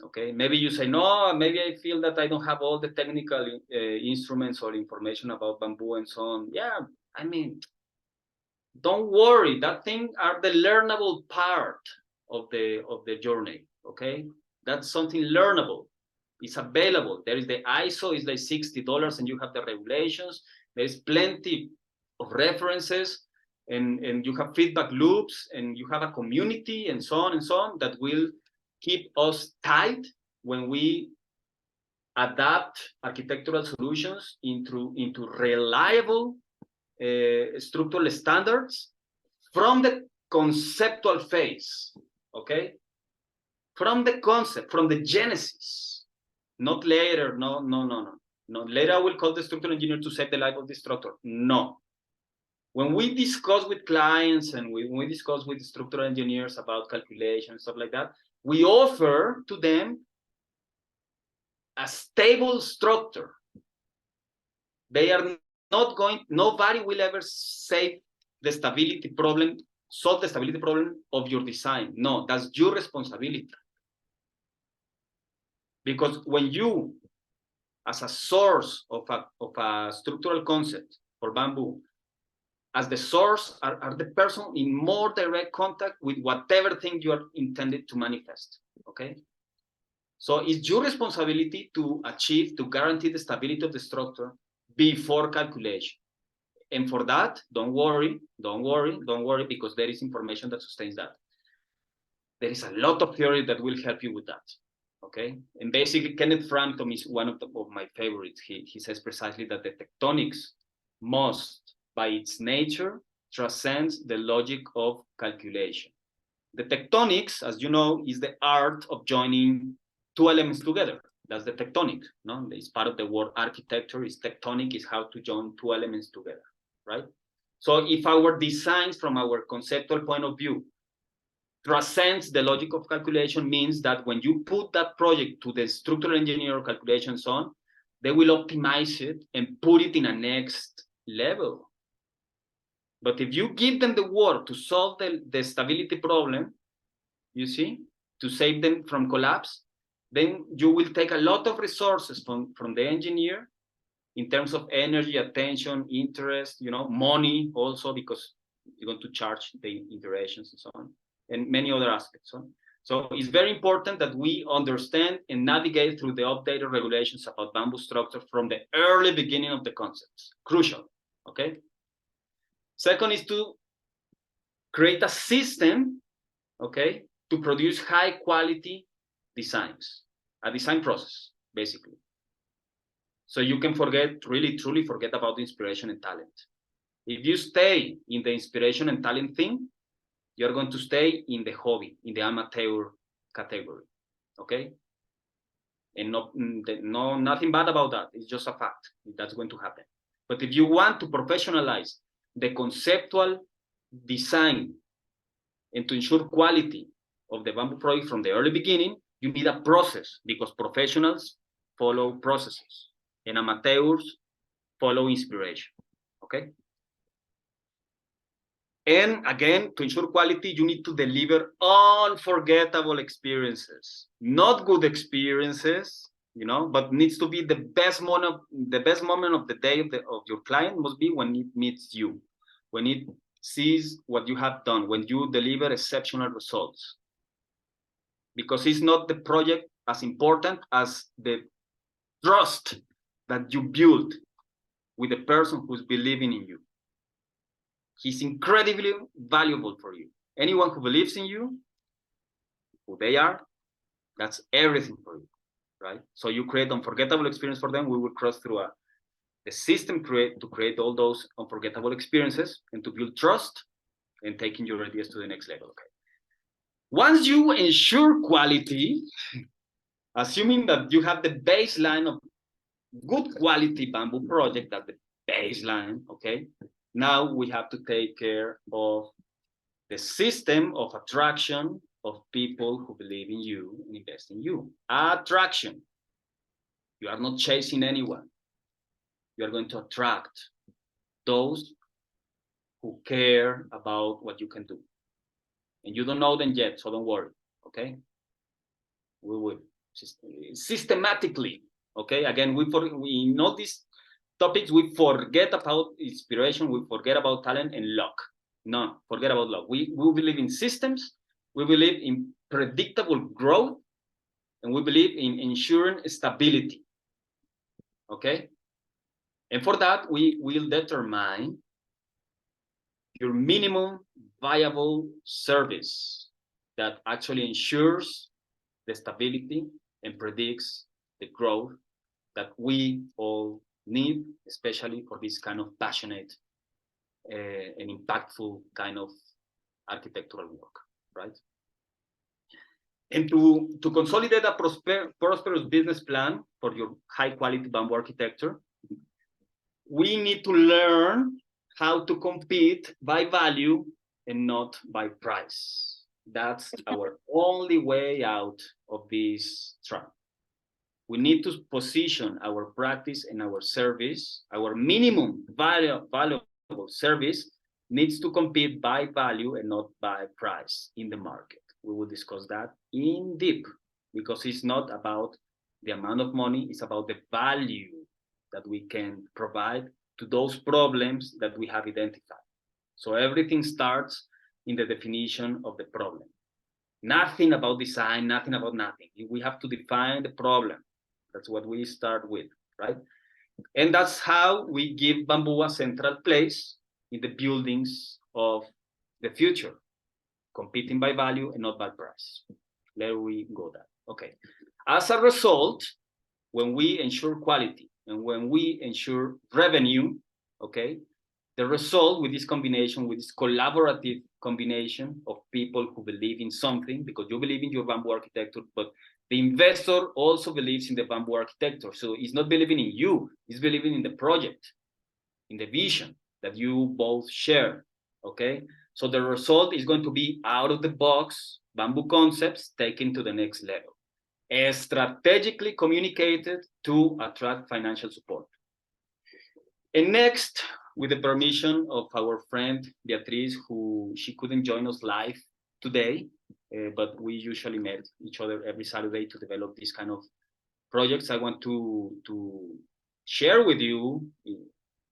Okay, maybe you say, no, maybe I feel that I don't have all the technical instruments or information about bamboo and so on. Yeah, I mean, don't worry, that thing are the learnable part of the journey, okay? That's something learnable. It's available. There is the ISO, is like $60, and you have the regulations. There's plenty of references, and you have feedback loops, and you have a community, and so on, that will keep us tight when we adapt architectural solutions into reliable structural standards from the conceptual phase, okay? From the concept, from the genesis, not later, no. Later I will call the structural engineer to save the life of the structure, no. When we discuss with clients and when we discuss with structural engineers about calculation, stuff like that, we offer to them a stable structure. They are not going, nobody will ever solve the stability problem of your design. No, that's your responsibility. Because when you, as a source of a structural concept for bamboo, as the source are the person in more direct contact with whatever thing you are intended to manifest, okay? So it's your responsibility to guarantee the stability of the structure before calculation. And for that, don't worry, because there is information that sustains that. There is a lot of theory that will help you with that, okay? And basically, Kenneth Frampton is one of my favorites. He says precisely that the tectonics must, by its nature, transcends the logic of calculation. The tectonics, as you know, is the art of joining two elements together. That's the tectonic, no? It's part of the word architecture. Is tectonic, is how to join two elements together, right? So if our designs from our conceptual point of view transcends the logic of calculation, means that when you put that project to the structural engineer or calculation so on, they will optimize it and put it in a next level. But if you give them the work to solve the stability problem, you see, to save them from collapse, then you will take a lot of resources from the engineer in terms of energy, attention, interest, you know, money also, because you're going to charge the iterations and so on, and many other aspects. So So it's very important that we understand and navigate through the updated regulations about bamboo structure from the early beginning of the concepts. Crucial, okay? Second is to create a system, okay, to produce high quality designs, a design process, basically. So you can forget, really, truly forget about the inspiration and talent. If you stay in the inspiration and talent thing, you're going to stay in the hobby, in the amateur category, okay? And nothing bad about that. It's just a fact. That's going to happen. But if you want to professionalize the conceptual design and to ensure quality of the bamboo project from the early beginning, you need a process, because professionals follow processes and amateurs follow inspiration, okay? And again, to ensure quality, you need to deliver unforgettable experiences, not good experiences, you know, but needs to be the best moment of the day of your client must be when it meets you, when it sees what you have done, when you deliver exceptional results. Because it's not the project as important as the trust that you build with the person who's believing in you. He's incredibly valuable for you. Anyone who believes in you, who they are, that's everything for you, right? So you create unforgettable experience for them. We will cross through the system to create all those unforgettable experiences and to build trust and taking your ideas to the next level, okay? Once you ensure quality, assuming that you have the baseline of good quality bamboo project at the baseline, okay? Now we have to take care of the system of attraction of people who believe in you and invest in you. Attraction. You are not chasing anyone. You are going to attract those who care about what you can do. And you don't know them yet, so don't worry, okay? We will systematically, okay? Again, we know these topics, we forget about inspiration, we forget about talent and luck. No, forget about luck. We believe in systems, we believe in predictable growth, and we believe in ensuring stability, okay? And for that, we will determine your minimum viable service that actually ensures the stability and predicts the growth that we all need, especially for this kind of passionate and impactful kind of architectural work, right? And to consolidate a prosperous business plan for your high quality bamboo architecture, we need to learn how to compete by value and not by price. That's our only way out of this trap. We need to position our practice and our service, our minimum valuable service needs to compete by value and not by price in the market. We will discuss that in deep, because it's not about the amount of money, it's about the value that we can provide to those problems that we have identified. So everything starts in the definition of the problem. Nothing about design, nothing about nothing. We have to define the problem. That's what we start with, right? And that's how we give bamboo a central place in the buildings of the future, competing by value and not by price. There we go that. Okay. As a result, when we ensure quality and when we ensure revenue, okay, the result with this combination, with this collaborative combination of people who believe in something, because you believe in your bamboo architecture, but the investor also believes in the bamboo architecture. So he's not believing in you, he's believing in the project, in the vision that you both share, okay? So the result is going to be out of the box bamboo concepts taken to the next level, strategically communicated to attract financial support. And next, with the permission of our friend Beatriz, who she couldn't join us live today, but we usually met each other every Saturday to develop these kind of projects. I want to share with you,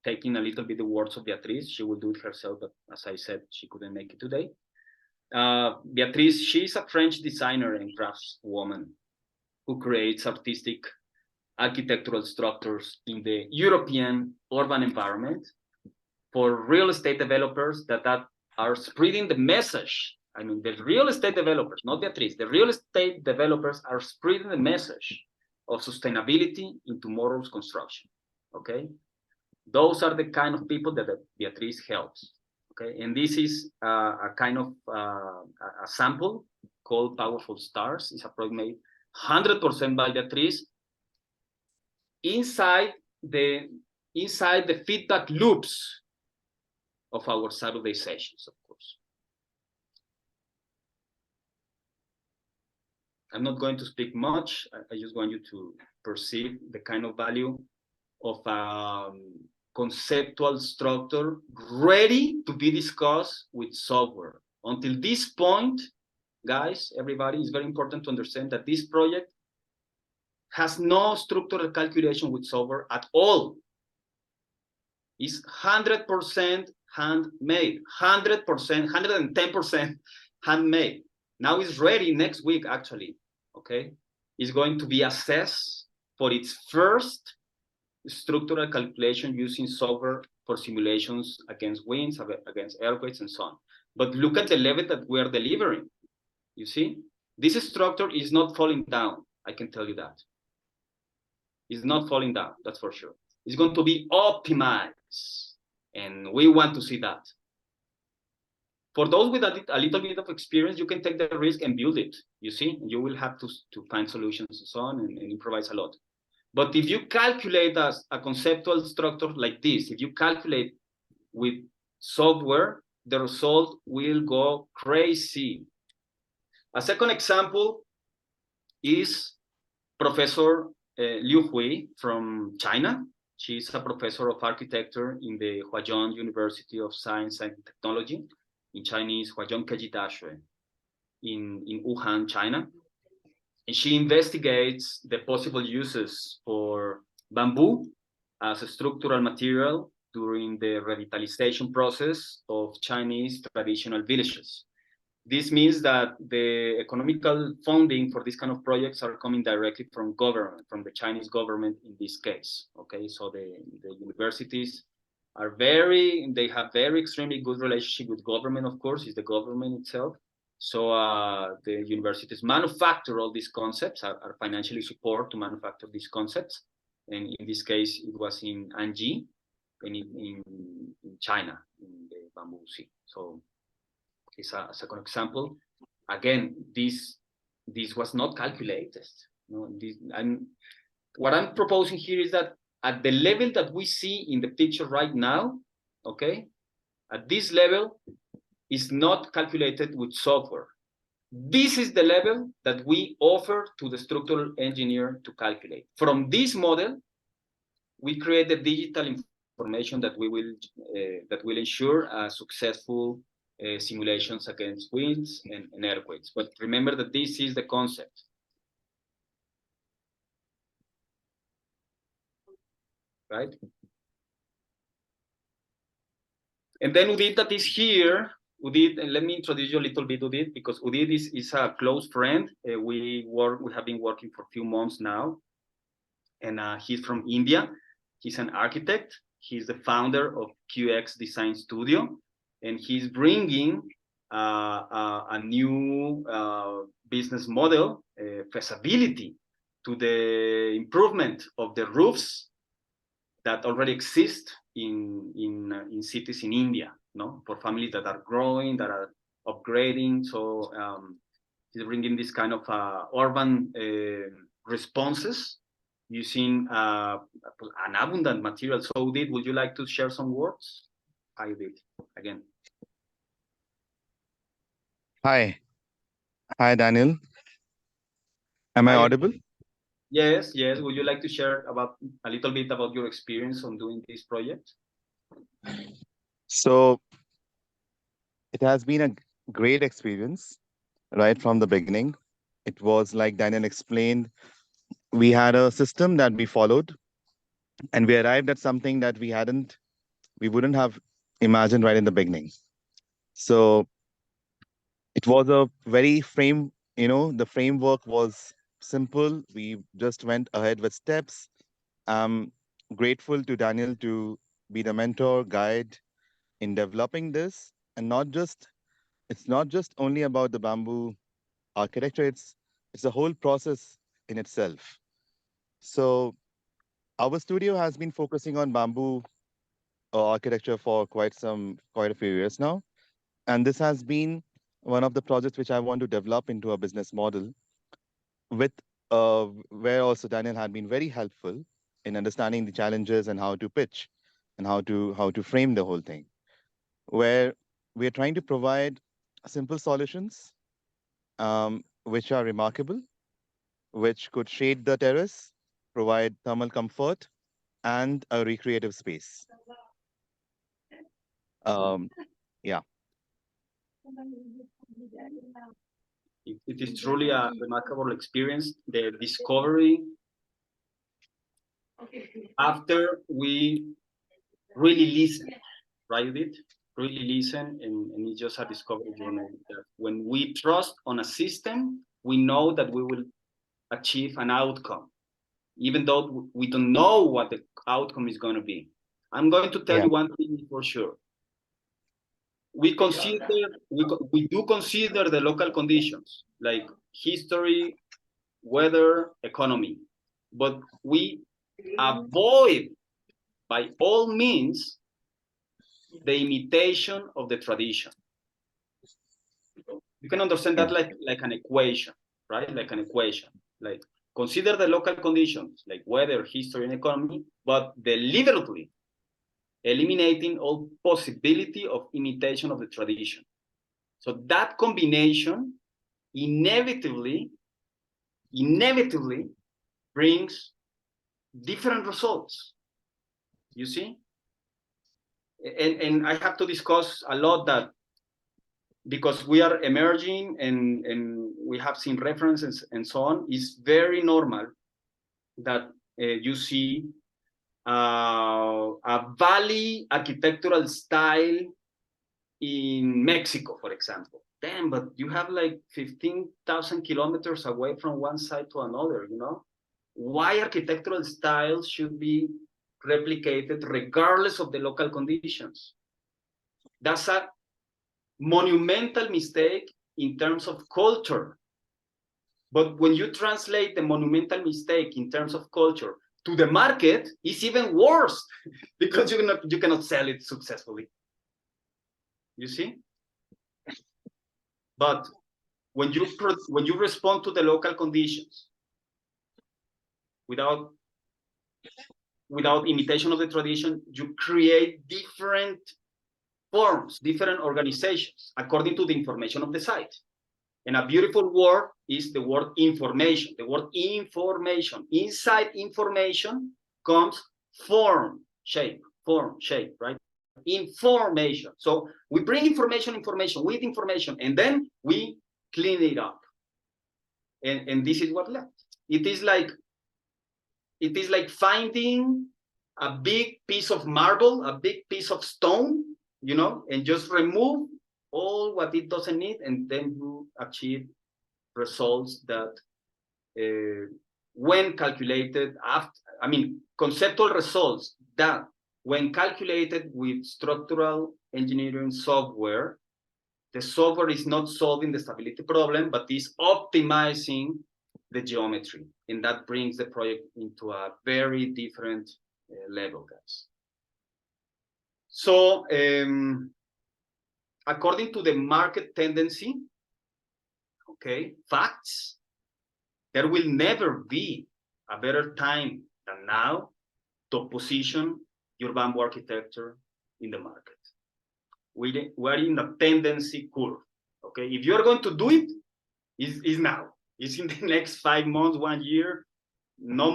taking a little bit the words of Beatriz. She will do it herself, but as I said, she couldn't make it today. Beatrice, she's a French designer and craftswoman who creates artistic architectural structures in the European urban environment for real estate developers that are spreading the message. I mean, the real estate developers, not Beatrice, the real estate developers are spreading the message of sustainability in tomorrow's construction, okay? Those are the kind of people that Beatrice helps, okay? And this is a kind of a sample called Powerful Stars. It's a project made 100% by Beatrice inside the feedback loops of our Saturday sessions, of course. I'm not going to speak much. I just want you to perceive the kind of value of conceptual structure ready to be discussed with software. Until this point, guys, everybody, it's very important to understand that this project has no structural calculation with software at all. It's 100% handmade, 100%, 110% handmade. Now it's ready next week, actually, okay? It's going to be assessed for its first structural calculation using software for simulations against winds, against earthquakes, and so on. But look at the level that we are delivering. You see, this structure is not falling down. I can tell you that. It's not falling down, that's for sure. It's going to be optimized, and we want to see that. For those with a little bit of experience, you can take the risk and build it. You see, you will have to find solutions and so on and improvise a lot. But if you calculate as a conceptual structure like this, if you calculate with software, the result will go crazy. A second example is Professor Liu Hui from China. She's a professor of architecture in the Huazhong University of Science and Technology, in Chinese, Huazhong Keji Daxue, in Wuhan, China. And she investigates the possible uses for bamboo as a structural material during the revitalization process of Chinese traditional villages. This means that the economical funding for these kind of projects are coming directly from government, from the Chinese government in this case, okay? So the universities are they have very extremely good relationship with government, of course, it's the government itself. So the universities manufacture all these concepts, are financially support to manufacture these concepts. And in this case, it was in Anji, and in China, in the Bamboo Sea. So it's a second example. Again, this was not calculated. You know, what I'm proposing here is that at the level that we see in the picture right now, okay, at this level is not calculated with software. This is the level that we offer to the structural engineer to calculate. From this model, we create the digital information that will ensure successful simulations against winds and earthquakes. But remember that this is the concept. Right? And then Udit that is here, Udit, and let me introduce you a little bit, Udit, because Udit is a close friend. We have been working for a few months now, and he's from India. He's an architect. He's the founder of QX Design Studio, and he's bringing a new business model, feasibility, to the improvement of the roofs that already exist in cities in India, no, for families that are growing, that are upgrading. So he's bringing this kind of urban responses using an abundant material. So, Udit, would you like to share some words? Hi, Udit, again. Hi, Daniel. Am I audible? Yes. Would you like to share a little bit about your experience on doing this project? So it has been a great experience right from the beginning. It was like Daniel explained, we had a system that we followed, and we arrived at something that we wouldn't have imagined right in the beginning. So It was a very the framework was simple. We just went ahead with steps. I'm grateful to Daniel to be the mentor, guide in developing this. And it's not just only about the bamboo architecture, it's a whole process in itself. So our studio has been focusing on bamboo architecture for quite a few years now. And this has been one of the projects which I want to develop into a business model with where also Daniel had been very helpful in understanding the challenges and how to pitch and how to frame the whole thing. Where we are trying to provide simple solutions which are remarkable, which could shade the terrace, provide thermal comfort, and a recreative space. Yeah. It is truly a remarkable experience. The discovery after we really listen, right, Judith? Really listen, and it's just a discovery journey. That when we trust on a system, we know that we will achieve an outcome, even though we don't know what the outcome is going to be. I'm going to tell you one thing for sure. We do consider the local conditions, like history, weather, economy, but we avoid by all means the imitation of the tradition. You can understand that like an equation, right? Like an equation. Like consider the local conditions, like weather, history, and economy, but deliberately eliminating all possibility of imitation of the tradition. So that combination inevitably brings different results. You see? And I have to discuss a lot that, because we are emerging and we have seen references and so on, it's very normal that you see a valley architectural style in Mexico, for example. Damn, but you have like 15,000 kilometers away from one side to another, you know? Why architectural styles should be replicated regardless of the local conditions? That's a monumental mistake in terms of culture. But when you translate the monumental mistake in terms of culture to the market, it's even worse because you cannot sell it successfully. You see? But when you respond to the local conditions without imitation of the tradition, you create different forms, different organizations according to the information of the site. And a beautiful word is the word information. The word information. Inside information comes form, shape, right? Information. So we bring information with information, and then we clean it up. And this is what left. It is like finding a big piece of marble, a big piece of stone, you know, and just remove all what it doesn't need, and then you achieve results that when calculated conceptual results that when calculated with structural engineering software, the software is not solving the stability problem, but is optimizing the geometry. And that brings the project into a very different level, guys. So, according to the market tendency, okay, facts, there will never be a better time than now to position your bamboo architecture in the market. We're in a tendency curve, okay? If you're going to do it, it's now. It's in the next 5 months, 1 year, no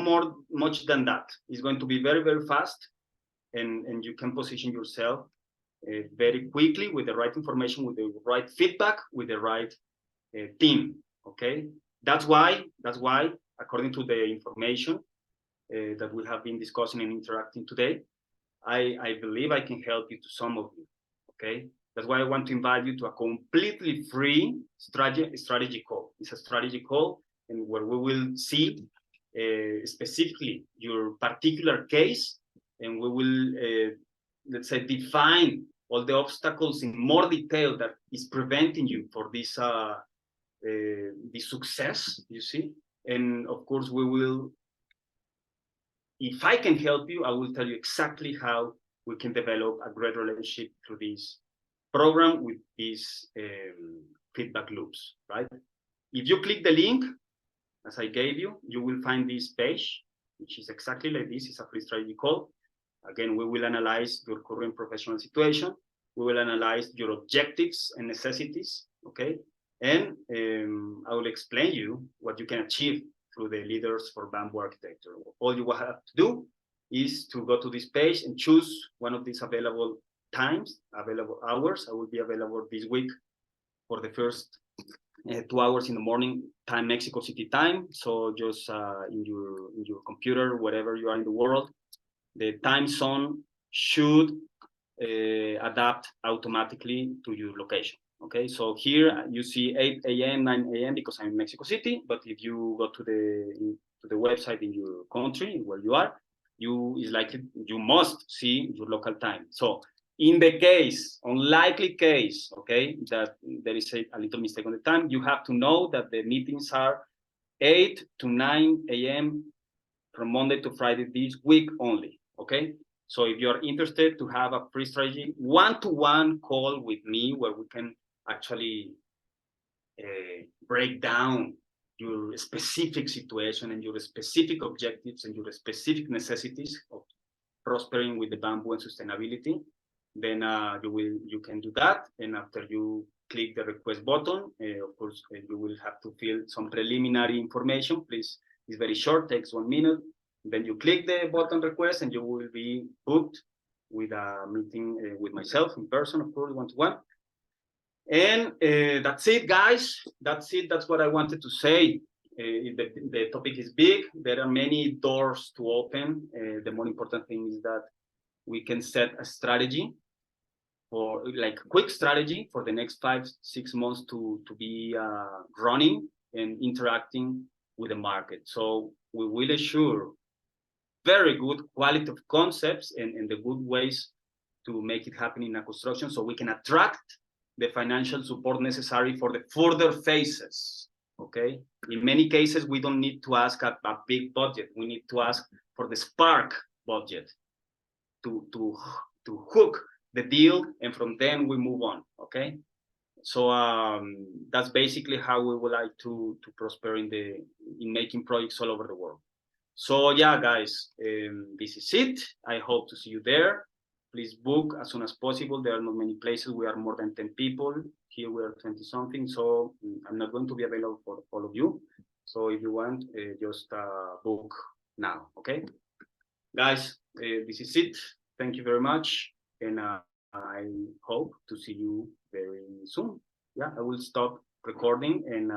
much than that. It's going to be very, very fast, and you can position yourself very quickly with the right information, with the right feedback, with the right team, okay? That's why, according to the information that we have been discussing and interacting today, I believe I can help you to some of you, okay? That's why I want to invite you to a completely free strategy call. It's a strategy call, and where we will see specifically your particular case, and we will, let's say, define all the obstacles in more detail that is preventing you for this success, you see. And of course, we will, if I can help you, I will tell you exactly how we can develop a great relationship through this program with these feedback loops, right? If you click the link, as I gave you, you will find this page, which is exactly like this. It's a free strategy call. Again, we will analyze your current professional situation. We will analyze your objectives and necessities, okay? And I will explain you what you can achieve through the Leaders for Bamboo Architecture. All you will have to do is to go to this page and choose one of these available times, available hours. I will be available this week for the first 2 hours in the morning time, Mexico City time. So just in your computer, wherever you are in the world, the time zone should adapt automatically to your location. Okay, so here you see 8 a.m., 9 a.m. because I'm in Mexico City. But if you go to the website in your country where you are, you must see your local time. So in the case, unlikely case, okay, that there is a little mistake on the time, you have to know that the meetings are 8 to 9 a.m. from Monday to Friday this week only, okay? So if you're interested to have a free strategy one-to-one call with me where we can actually break down your specific situation and your specific objectives and your specific necessities of prospering with the bamboo and sustainability, then you can do that. And after you click the request button, of course, you will have to fill some preliminary information. Please, it's very short, takes 1 minute. Then you click the button request and you will be booked with a meeting with myself in person, of course, one-to-one. And that's it, guys. That's it. That's what I wanted to say. The topic is big. There are many doors to open. The more important thing is that we can set a strategy, for like quick strategy for the next 5-6 months to be running and interacting with the market. So we will assure very good quality of concepts and the good ways to make it happen in a construction, so we can attract the financial support necessary for the further phases, okay? In many cases, we don't need to ask a big budget. We need to ask for the spark budget to hook the deal, and from then we move on, okay? So that's basically how we would like to prosper in making projects all over the world. So yeah, guys, this is it. I hope to see you there. Please book as soon as possible. There are not many places. We are more than 10 people. Here we are 20 something. So I'm not going to be available for all of you. So if you want, just book now, okay? Guys, this is it. Thank you very much. And I hope to see you very soon. Yeah, I will stop recording and